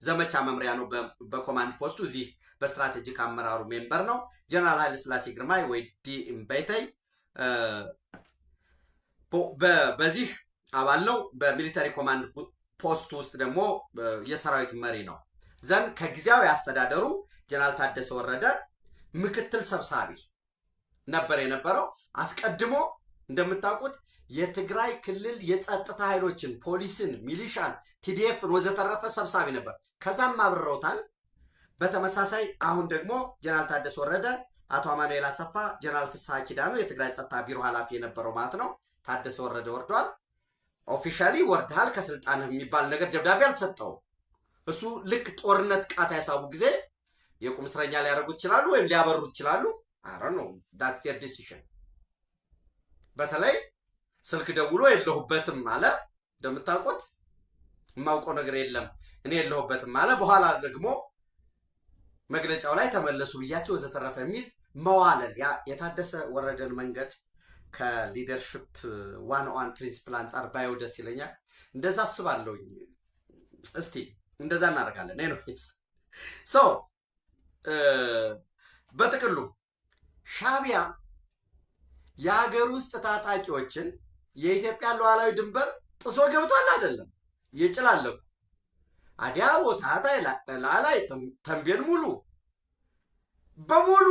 ዘመቻ መምሪያ ነው በኮማንድ ፖስቱ እዚህ በስትራቴጂክ አመራሩ ሜምበር ነው። ጀነራል ኃይለ ስላሴ ግርማይ ወይ ዲ እምበይተይ በዚህ አባል ነው። በሚሊተሪ ኮማንድ ፖስት ውስጥ ደግሞ የሰራዊት መሪ ነው። ዘን ከጊዜያዊ አስተዳደሩ ጀነራል ታደሰ ወረደ ምክትል ሰብሳቢ ነበር የነበረው። አስቀድሞ እንደምታውቁት የትግራይ ክልል የጸጥታ ኃይሎችን ፖሊስን፣ ሚሊሻን፣ ቲዲኤፍን ወዘተረፈ ሰብሳቢ ነበር። ከዛም አብረውታል። በተመሳሳይ አሁን ደግሞ ጀነራል ታደሰ ወረደ፣ አቶ አማኑኤል አሰፋ፣ ጀነራል ፍስሐ ኪዳኑ የትግራይ ጸጥታ ቢሮ ኃላፊ የነበረው ማለት ነው። ታደሰ ወረደ ወርዷል። ኦፊሻሊ ወርዳል ከስልጣን የሚባል ነገር ደብዳቤ አልተሰጠውም። እሱ ልክ ጦርነት ቃታ ያሳቡ ጊዜ የቁም እስረኛ ሊያደርጉት ይችላሉ ወይም ሊያበሩት ይችላሉ። አረ ነው ዳትስ ዴር ዲሲዥን። በተለይ ስልክ ደውሎ የለሁበትም አለ። እንደምታውቁት የማውቀው ነገር የለም እኔ የለሁበትም አለ። በኋላ ደግሞ መግለጫው ላይ ተመለሱ ብያቸው ወዘተረፈ የሚል መዋለል የታደሰ ወረደን መንገድ ከሊደርሺፕ 101 ፕሪንሲፕል አንጻር ባየው ደስ ይለኛል። እንደዛ አስባለሁ። እስቲ እንደዛ እናደርጋለን። ኤኒዌይስ ሶ በጥቅሉ ሻዕቢያ የሀገር ውስጥ ታጣቂዎችን የኢትዮጵያ ሉዓላዊ ድንበር ጥሶ ገብቷል አይደለም የጭላለቁ አዲያ ወታታ ላላይ ተንቤን ሙሉ በሙሉ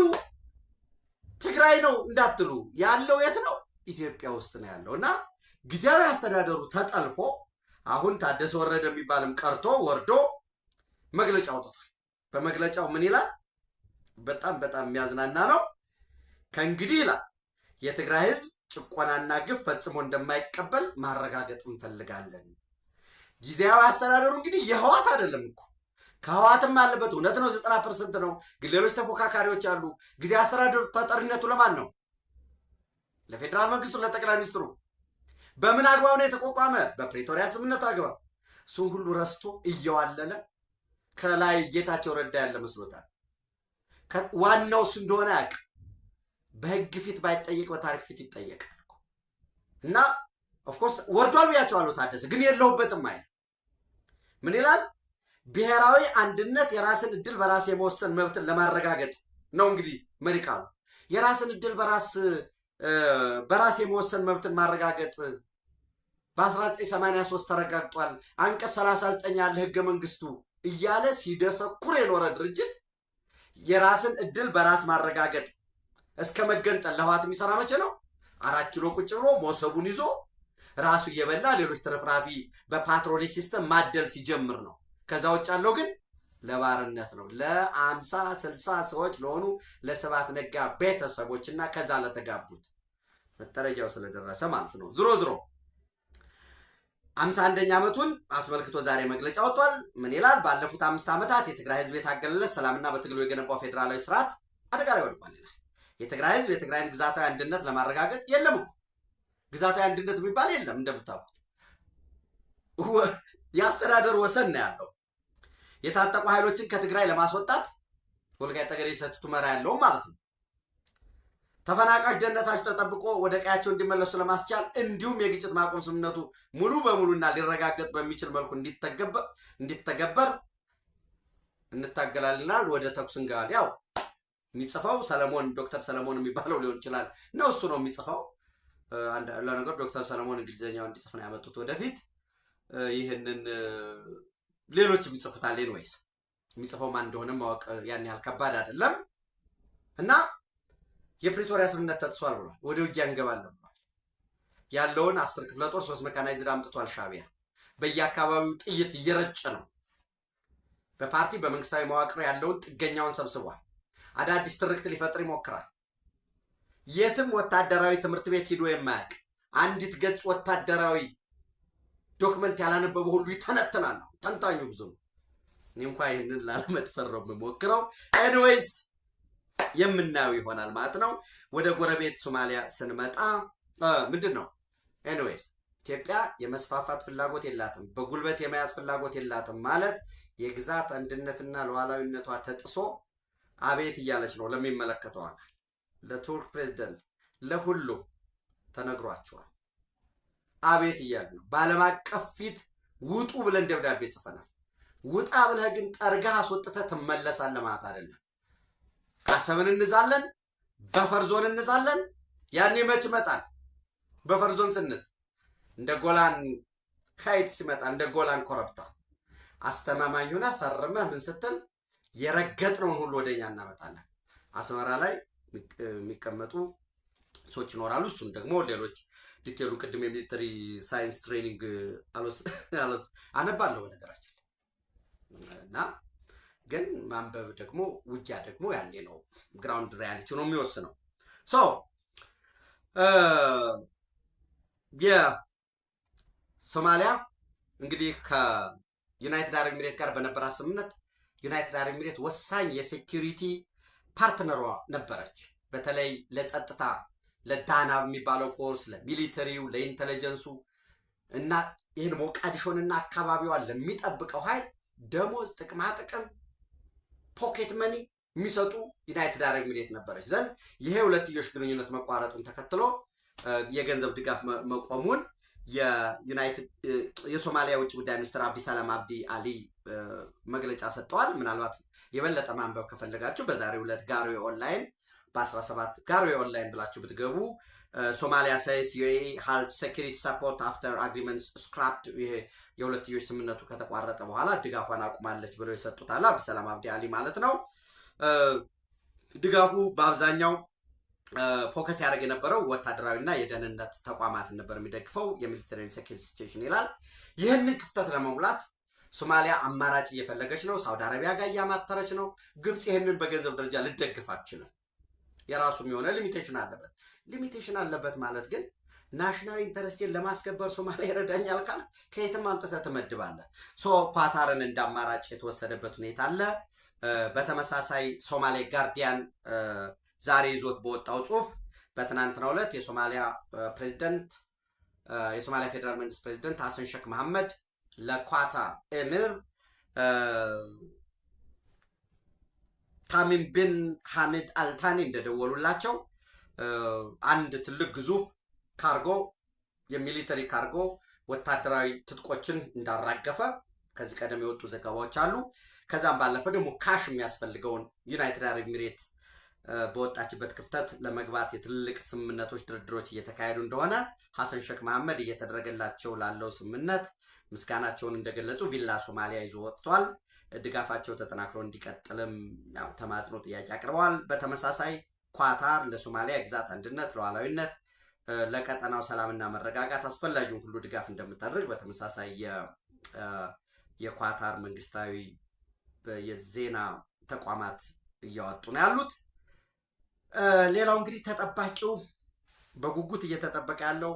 ትግራይ ነው እንዳትሉ ያለው የት ነው? ኢትዮጵያ ውስጥ ነው ያለው። እና ጊዜያዊ አስተዳደሩ ተጠልፎ አሁን ታደሰ ወረደ የሚባልም ቀርቶ ወርዶ መግለጫ አውጥቷል። በመግለጫው ምን ይላል? በጣም የሚያዝናና ነው። ከእንግዲህ ይላል የትግራይ ህዝብ ጭቆናና ግፍ ፈጽሞ እንደማይቀበል ማረጋገጥ እንፈልጋለን። ጊዜያዊ አስተዳደሩ እንግዲህ የህዋት አይደለም እኮ ከህዋትም አለበት። እውነት ነው 90% ነው። ግን ሌሎች ተፎካካሪዎች አሉ። ጊዜያዊ አስተዳደሩ ተጠሪነቱ ለማን ነው? ለፌዴራል መንግስቱ፣ ለጠቅላይ ሚኒስትሩ። በምን አግባብ ነው የተቋቋመ? በፕሪቶሪያ ስምምነት አግባብ። እሱን ሁሉ ረስቶ እየዋለለ ከላይ ጌታቸው ረዳ ያለ መስሎታል። ዋናው እሱ እንደሆነ ያውቅ። በህግ ፊት ባይጠየቅ በታሪክ ፊት ይጠየቃል እኮ። እና ኦፍኮርስ ወርዷል ብያቸዋለሁ። ታደሰ ግን የለሁበትም አይደል። ምን ይላል? ብሔራዊ አንድነት የራስን እድል በራስ የመወሰን መብትን ለማረጋገጥ ነው። እንግዲህ መሪ ቃሉ የራስን እድል በራስ የመወሰን መብትን ማረጋገጥ በ1983 ተረጋግጧል። አንቀጽ 39 ያለ ህገ መንግስቱ እያለ ሲደሰኩር የኖረ ድርጅት የራስን እድል በራስ ማረጋገጥ እስከ መገንጠል ለህዋት የሚሰራ መቼ ነው? 4 ኪሎ ቁጭ ብሎ ሞሰቡን ይዞ ራሱ እየበላ ሌሎች ተረፍራፊ በፓትሮል ሲስተም ማደል ሲጀምር ነው። ከዛ ውጭ ያለው ግን ለባርነት ነው። ለ50 60 ሰዎች ለሆኑ ለስብሐት ነጋ ቤተሰቦችና ከዛ ለተጋቡት መጠረጃው ስለደረሰ ማለት ነው። ዝሮ 51ኛ ዓመቱን አስመልክቶ ዛሬ መግለጫ ወጥቷል። ምን ይላል? ባለፉት 5 ዓመታት የትግራይ ህዝብ የታገለለት ሰላምና በትግሉ የገነባው ፌዴራላዊ ስርዓት አደጋ ላይ ወድቋል ይላል። የትግራይ ህዝብ የትግራይን ግዛታዊ አንድነት ለማረጋገጥ የለም እኮ ግዛታዊ አንድነት የሚባል የለም። እንደምታውቁት የአስተዳደር ወሰን ነው ያለው። የታጠቁ ኃይሎችን ከትግራይ ለማስወጣት ወልቃይት ጠገዴ ሰቲት ሁመራ ያለው ማለት ነው። ተፈናቃዮች ደህንነታቸው ተጠብቆ ወደ ቀያቸው እንዲመለሱ ለማስቻል እንዲሁም የግጭት ማቆም ስምምነቱ ሙሉ በሙሉና ሊረጋገጥ በሚችል መልኩ እንዲተገበር እንታገላልናል። ወደ ተኩስ እንገባለን። ያው የሚጽፈው ሰለሞን ዶክተር ሰለሞን የሚባለው ሊሆን ይችላል ነው። እሱ ነው የሚጽፈው። ለነገር ዶክተር ሰለሞን እንግሊዘኛው እንዲጽፍ ነው ያመጡት ወደፊት። ይህንን ሌሎች የሚጽፉታል ወይስ የሚጽፈው ማን እንደሆነ ማወቅ ያን ያህል ከባድ አይደለም። እና የፕሪቶሪያ ስምምነት ተጥሷል ብሏል። ወደ ውጊያ እንገባለን ብሏል። ያለውን 10 ክፍለ ጦር 3 መካናይዝድ አምጥቷል። ሻዕቢያ በየአካባቢው ጥይት እየረጨ ነው። በፓርቲ በመንግስታዊ መዋቅር ያለውን ጥገኛውን ሰብስቧል። አዳዲስ ትርክት ሊፈጥር ይሞክራል። የትም ወታደራዊ ትምህርት ቤት ሂዶ የማያውቅ አንዲት ገጽ ወታደራዊ ዶክመንት ያላነበበ ሁሉ ይተነትናል ነው ተንታኙ ብዙ ነው። እኔ እንኳን ይህንን ላለመድፈር ነው የምሞክረው። ኤኒዌይስ የምናየው ይሆናል ማለት ነው። ወደ ጎረቤት ሶማሊያ ስንመጣ ምንድን ነው ኤኒዌይስ ኢትዮጵያ የመስፋፋት ፍላጎት የላትም፣ በጉልበት የመያዝ ፍላጎት የላትም ማለት የግዛት አንድነትና ሉዓላዊነቷ ተጥሶ አቤት እያለች ነው ለሚመለከተው አካል፣ ለቱርክ ፕሬዝዳንት፣ ለሁሉም ተነግሯቸዋል። አቤት እያለ ነው። በዓለም አቀፍ ፊት ውጡ ብለን ደብዳቤ ጽፈናል። ውጣ ብለህ ግን ጠርጋህ አስወጥተህ ትመለሳለህ ማለት አይደለም። አሰብን እንዛለን፣ በፈርዞን እንዛለን። ያኔ መች ይመጣል? በፈርዞን ስንዝ እንደ ጎላን ሀይት ሲመጣ እንደ ጎላን ኮረብታ አስተማማኝ ሆነ ፈርመህ ምን ስትል የረገጥነውን ሁሉ ወደኛ እናመጣለን። አስመራ ላይ የሚቀመጡ ሰዎች ይኖራሉ። እሱን ደግሞ ሌሎች ዲቴሉ ቅድም የሚሊተሪ ሳይንስ ትሬኒንግ አነባለሁ በነገራችን እና ግን ማንበብ ደግሞ ውጊያ ደግሞ ያኔ ነው ግራውንድ ሪያሊቲ ነው የሚወስነው። ሶ የሶማሊያ እንግዲህ ከዩናይትድ አረብ ኤሚሬት ጋር በነበራት ስምምነት ዩናይትድ አረብ ኤሚሬት ወሳኝ የሴኪሪቲ ፓርትነሯ ነበረች። በተለይ ለጸጥታ ለዳናብ የሚባለው ፎርስ፣ ለሚሊተሪው፣ ለኢንተለጀንሱ እና ይህን ሞቃዲሾንና አካባቢዋን ለሚጠብቀው ኃይል ደሞዝ፣ ጥቅማጥቅም፣ ፖኬት መኒ የሚሰጡ ዩናይትድ አረብ ኤሚሬት ነበረች። ዘንድ ይሄ ሁለትዮሽ ግንኙነት መቋረጡን ተከትሎ የገንዘብ ድጋፍ መቆሙን የሶማሊያ ውጭ ጉዳይ ሚኒስትር አብዲሰላም አብዲ አሊ መግለጫ ሰጥተዋል። ምናልባት የበለጠ ማንበብ ከፈለጋችሁ በዛሬው ዕለት ጋርዌ ኦንላይን በ17 ጋርዌ ኦንላይን ብላችሁ ብትገቡ ሶማሊያ ሳይስ ዩኤኢ ሃልት ሴኩሪቲ ሰፖርት አፍተር አግሪመንትስ ስክራፕድ፣ ይሄ የሁለትዮሽ ስምምነቱ ከተቋረጠ በኋላ ድጋፏን አቁማለች ብለው የሰጡታል አብዲሰላም አብዲ አሊ ማለት ነው። ድጋፉ በአብዛኛው ፎከስ ያደረገ የነበረው ወታደራዊና የደህንነት ተቋማትን ነበር የሚደግፈው፣ የሚሊተሪ ሴኩሪቲ ሲቹዌሽን ይላል። ይህንን ክፍተት ለመሙላት ሶማሊያ አማራጭ እየፈለገች ነው። ሳውዲ አረቢያ ጋር እያማተረች ነው። ግብፅ ይህንን በገንዘብ ደረጃ ልደግፍ አትችልም። የራሱም የሆነ ሊሚቴሽን አለበት። ሊሚቴሽን አለበት ማለት ግን ናሽናል ኢንተረስቴን ለማስከበር ሶማሊያ ይረዳኛል ካል ከየትም አምጥተህ ትመድባለህ። ኳታርን እንደ አማራጭ የተወሰደበት ሁኔታ አለ። በተመሳሳይ ሶማሌ ጋርዲያን ዛሬ ይዞት በወጣው ጽሁፍ በትናንትናው ዕለት የሶማሊያ ፕሬዝዳንት የሶማሊያ ፌዴራል መንግስት ፕሬዝዳንት ሐሰን ሼክ መሐመድ ለኳታር ኤሚር ታሚም ቢን ሐሚድ አልታኒ እንደደወሉላቸው አንድ ትልቅ ግዙፍ ካርጎ የሚሊተሪ ካርጎ ወታደራዊ ትጥቆችን እንዳራገፈ ከዚህ ቀደም የወጡ ዘገባዎች አሉ። ከዛም ባለፈ ደግሞ ካሽ የሚያስፈልገውን ዩናይትድ አረብ ኤሚሬት በወጣችበት ክፍተት ለመግባት የትልቅ ስምምነቶች ድርድሮች እየተካሄዱ እንደሆነ ሐሰን ሼክ መሐመድ እየተደረገላቸው ላለው ስምምነት ምስጋናቸውን እንደገለጹ ቪላ ሶማሊያ ይዞ ወጥቷል። ድጋፋቸው ተጠናክሮ እንዲቀጥልም ተማጽኖ ጥያቄ አቅርበዋል። በተመሳሳይ ኳታር ለሶማሊያ ግዛት አንድነት፣ ሉዓላዊነት፣ ለቀጠናው ሰላምና መረጋጋት አስፈላጊውን ሁሉ ድጋፍ እንደምታደርግ በተመሳሳይ የኳታር መንግስታዊ የዜና ተቋማት እያወጡ ነው ያሉት። ሌላው እንግዲህ ተጠባቂው በጉጉት እየተጠበቀ ያለው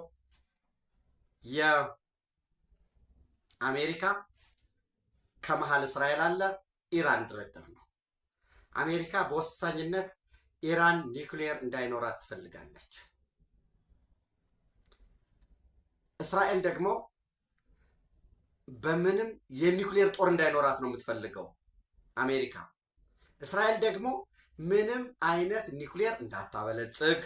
የአሜሪካ ከመሃል እስራኤል አለ ኢራን ድርድር ነው። አሜሪካ በወሳኝነት ኢራን ኒውክሌር እንዳይኖራት ትፈልጋለች። እስራኤል ደግሞ በምንም የኒውክሌር ጦር እንዳይኖራት ነው የምትፈልገው አሜሪካ። እስራኤል ደግሞ ምንም አይነት ኒውክሌር እንዳታበለጽግ፣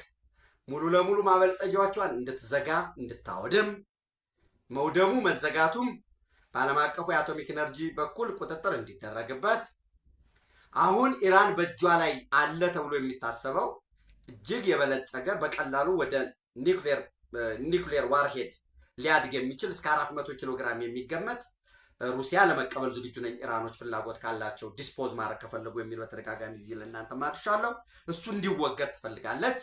ሙሉ ለሙሉ ማበልጸጊያዎቿን እንድትዘጋ እንድታወድም፣ መውደሙ መዘጋቱም በዓለም አቀፉ የአቶሚክ ኤነርጂ በኩል ቁጥጥር እንዲደረግበት፣ አሁን ኢራን በእጇ ላይ አለ ተብሎ የሚታሰበው እጅግ የበለጸገ በቀላሉ ወደ ኒውክሌር ዋርሄድ ሊያድግ የሚችል እስከ 400 ኪሎ ግራም የሚገመት ሩሲያ ለመቀበል ዝግጁ ነኝ ኢራኖች ፍላጎት ካላቸው ዲስፖዝ ማድረግ ከፈለጉ የሚል በተደጋጋሚ እዚህ ለእናንተ ማድርሻለሁ። እሱ እንዲወገድ ትፈልጋለች።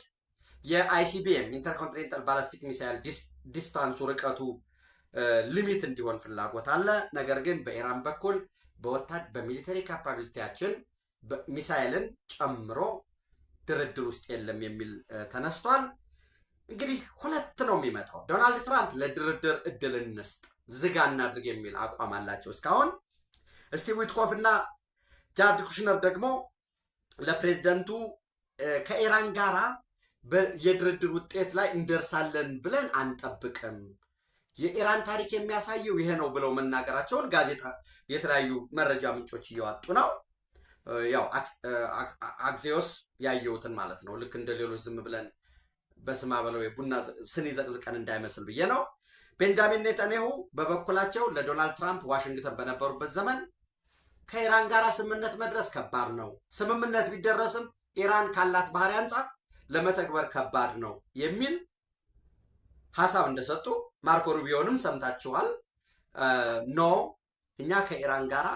የአይሲቢኤም ኢንተርኮንቲኔንታል ባላስቲክ ሚሳይል ዲስታንሱ ርቀቱ ሊሚት እንዲሆን ፍላጎት አለ። ነገር ግን በኢራን በኩል በሚሊተሪ ካፓቢሊቲያችን ሚሳይልን ጨምሮ ድርድር ውስጥ የለም የሚል ተነስቷል። እንግዲህ ሁለት ነው የሚመጣው። ዶናልድ ትራምፕ ለድርድር እድል እንስጥ ዝጋ እናድርግ የሚል አቋም አላቸው እስካሁን። ስቲቭ ዊትኮፍ እና ጃርድ ኩሽነር ደግሞ ለፕሬዝደንቱ ከኢራን ጋራ የድርድር ውጤት ላይ እንደርሳለን ብለን አንጠብቅም። የኢራን ታሪክ የሚያሳየው ይሄ ነው ብለው መናገራቸውን ጋዜጣ የተለያዩ መረጃ ምንጮች እያወጡ ነው። ያው አክሲዮስ ያየሁትን ማለት ነው። ልክ እንደ ሌሎች ዝም ብለን በስማ በለው ቡና ስኒ ዘቅዝቀን እንዳይመስል ብዬ ነው። ቤንጃሚን ኔታንያሁ በበኩላቸው ለዶናልድ ትራምፕ ዋሽንግተን በነበሩበት ዘመን ከኢራን ጋር ስምምነት መድረስ ከባድ ነው፣ ስምምነት ቢደረስም ኢራን ካላት ባህሪ አንጻር ለመተግበር ከባድ ነው የሚል ሀሳብ እንደሰጡ ማርኮ ሩቢዮንም ሰምታችኋል። ኖ እኛ ከኢራን ጋር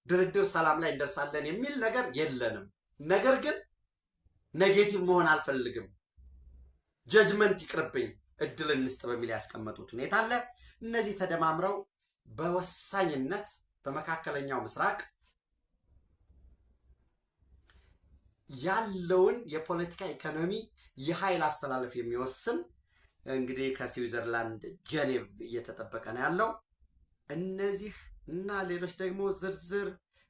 ድርድር ሰላም ላይ እንደርሳለን የሚል ነገር የለንም፣ ነገር ግን ኔጌቲቭ መሆን አልፈልግም፣ ጀጅመንት ይቅርብኝ፣ እድል እንስጥ በሚል ያስቀመጡት ሁኔታ አለ። እነዚህ ተደማምረው በወሳኝነት በመካከለኛው ምስራቅ ያለውን የፖለቲካ ኢኮኖሚ የኃይል አስተላለፍ የሚወስን እንግዲህ ከስዊዘርላንድ ጄኔቭ እየተጠበቀ ነው ያለው። እነዚህ እና ሌሎች ደግሞ ዝርዝር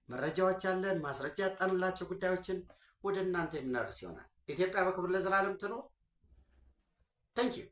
መረጃዎች ያለን ማስረጃ ያጣንላቸው ጉዳዮችን ወደ እናንተ የምናደርስ ይሆናል። ኢትዮጵያ በክብር ለዘላለም ትኖር። ታንኪዩ